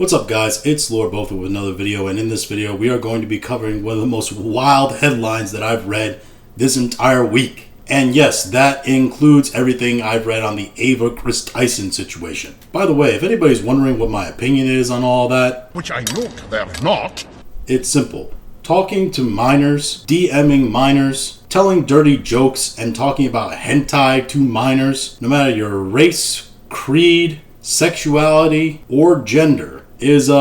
What's up guys, it's Lord Botha with another video, and in this video we are going to be covering one of the most wild headlines that I've read this entire week. And yes, that includes everything I've read on the Ava Chris Tyson situation. By the way, if anybody's wondering what my opinion is on all that, which I note they're not, it's simple. Talking to minors, DMing minors, telling dirty jokes, and talking about hentai to minors, no matter your race, creed, sexuality, or gender, is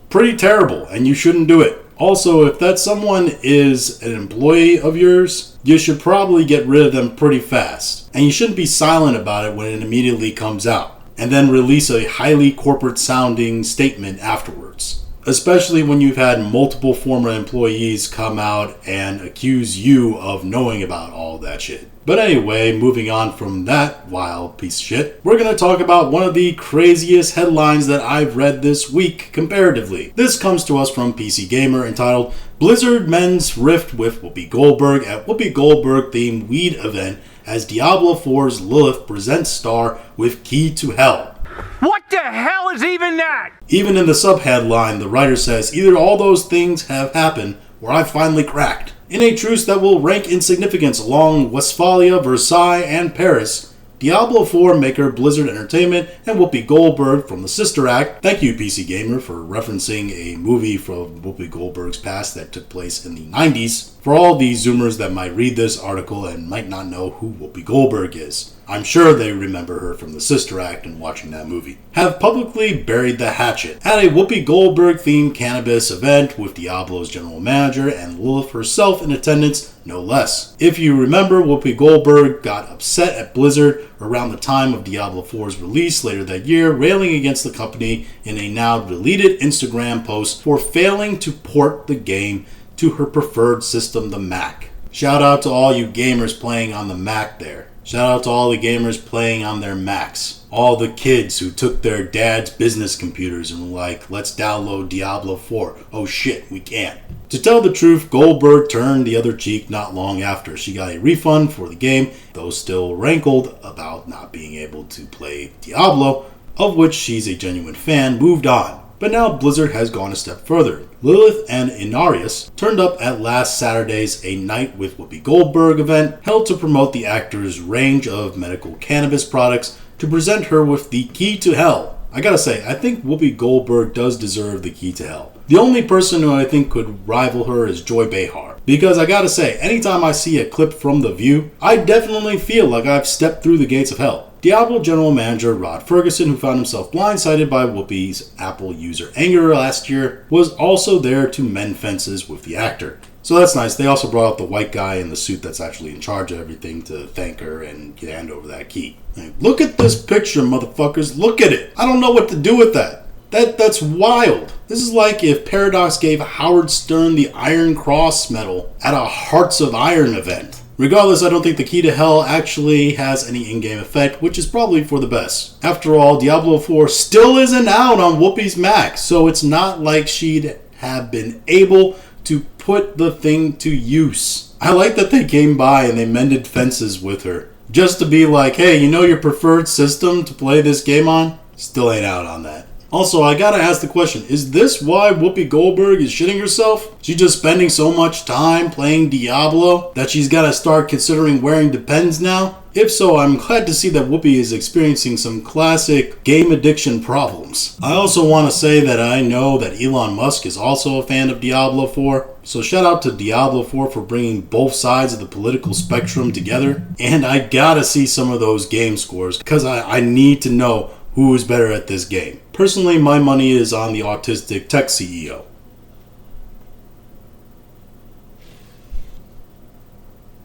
pretty terrible, and you shouldn't do it. Also, if that someone is an employee of yours, you should probably get rid of them pretty fast. And you shouldn't be silent about it when it immediately comes out, and then release a highly corporate sounding statement afterwards. Especially when you've had multiple former employees come out and accuse you of knowing about all that shit. But anyway, moving on from that wild piece of shit, we're going to talk about one of the craziest headlines that I've read this week comparatively. This comes to us from PC Gamer, entitled Blizzard Mends Rift with Whoopi Goldberg at Whoopi Goldberg themed weed event as Diablo 4's Lilith presents star with key to hell. What the hell is even that? Even in the subheadline, the writer says, either all those things have happened or I've finally cracked. In a truce that will rank in significance along Westphalia, Versailles, and Paris, Diablo 4 maker Blizzard Entertainment and Whoopi Goldberg from the Sister Act, thank you PC Gamer for referencing a movie from Whoopi Goldberg's past that took place in the 90s. For all these Zoomers that might read this article and might not know who Whoopi Goldberg is, I'm sure they remember her from the Sister Act and watching that movie, have publicly buried the hatchet at a Whoopi Goldberg-themed cannabis event with Diablo's general manager and Lilith herself in attendance, no less. If you remember, Whoopi Goldberg got upset at Blizzard around the time of Diablo 4's release later that year, railing against the company in a now deleted Instagram post for failing to port the game to her preferred system, the Mac. Shout out to all you gamers playing on the Mac there. Shout out to all the gamers playing on their Macs. All the kids who took their dad's business computers and were like, let's download Diablo 4. Oh shit, we can't. To tell the truth, Goldberg turned the other cheek not long after. She got a refund for the game, though still rankled about not being able to play Diablo, of which she's a genuine fan, moved on. But now Blizzard has gone a step further. Lilith and Inarius turned up at last Saturday's A Night with Whoopi Goldberg event held to promote the actor's range of medical cannabis products to present her with the key to hell. I gotta say, I think Whoopi Goldberg does deserve the key to hell. The only person who I think could rival her is Joy Behar. Because I gotta say, anytime I see a clip from The View, I definitely feel like I've stepped through the gates of hell. Diablo general manager Rod Ferguson, who found himself blindsided by Whoopi's Apple user anger last year, was also there to mend fences with the actor. So that's nice. They also brought out the white guy in the suit that's actually in charge of everything to thank her and hand over that key. Like, look at this picture, motherfuckers. Look at it. I don't know what to do with that. That's wild. This is like if Paradox gave Howard Stern the Iron Cross medal at a Hearts of Iron event. Regardless, I don't think the key to hell actually has any in-game effect, which is probably for the best. After all, Diablo 4 still isn't out on Whoopi's Mac, so it's not like she'd have been able to put the thing to use. I like that they came by and they mended fences with her, just to be like, hey, you know your preferred system to play this game on? Still ain't out on that. Also, I gotta ask the question, is this why Whoopi Goldberg is shitting herself? She's just spending so much time playing Diablo that she's gotta start considering wearing Depends now? If so, I'm glad to see that Whoopi is experiencing some classic game addiction problems. I also want to say that I know that Elon Musk is also a fan of Diablo 4, so shout out to Diablo 4 for bringing both sides of the political spectrum together. And I gotta see some of those game scores, because I need to know who is better at this game. Personally, my money is on the autistic tech CEO.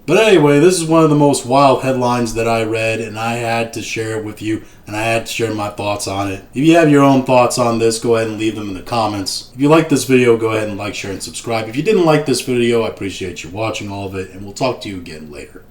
But anyway, this is one of the most wild headlines that I read, and I had to share it with you, and I had to share my thoughts on it. If you have your own thoughts on this, go ahead and leave them in the comments. If you like this video, go ahead and like, share, and subscribe. If you didn't like this video, I appreciate you watching all of it, and we'll talk to you again later.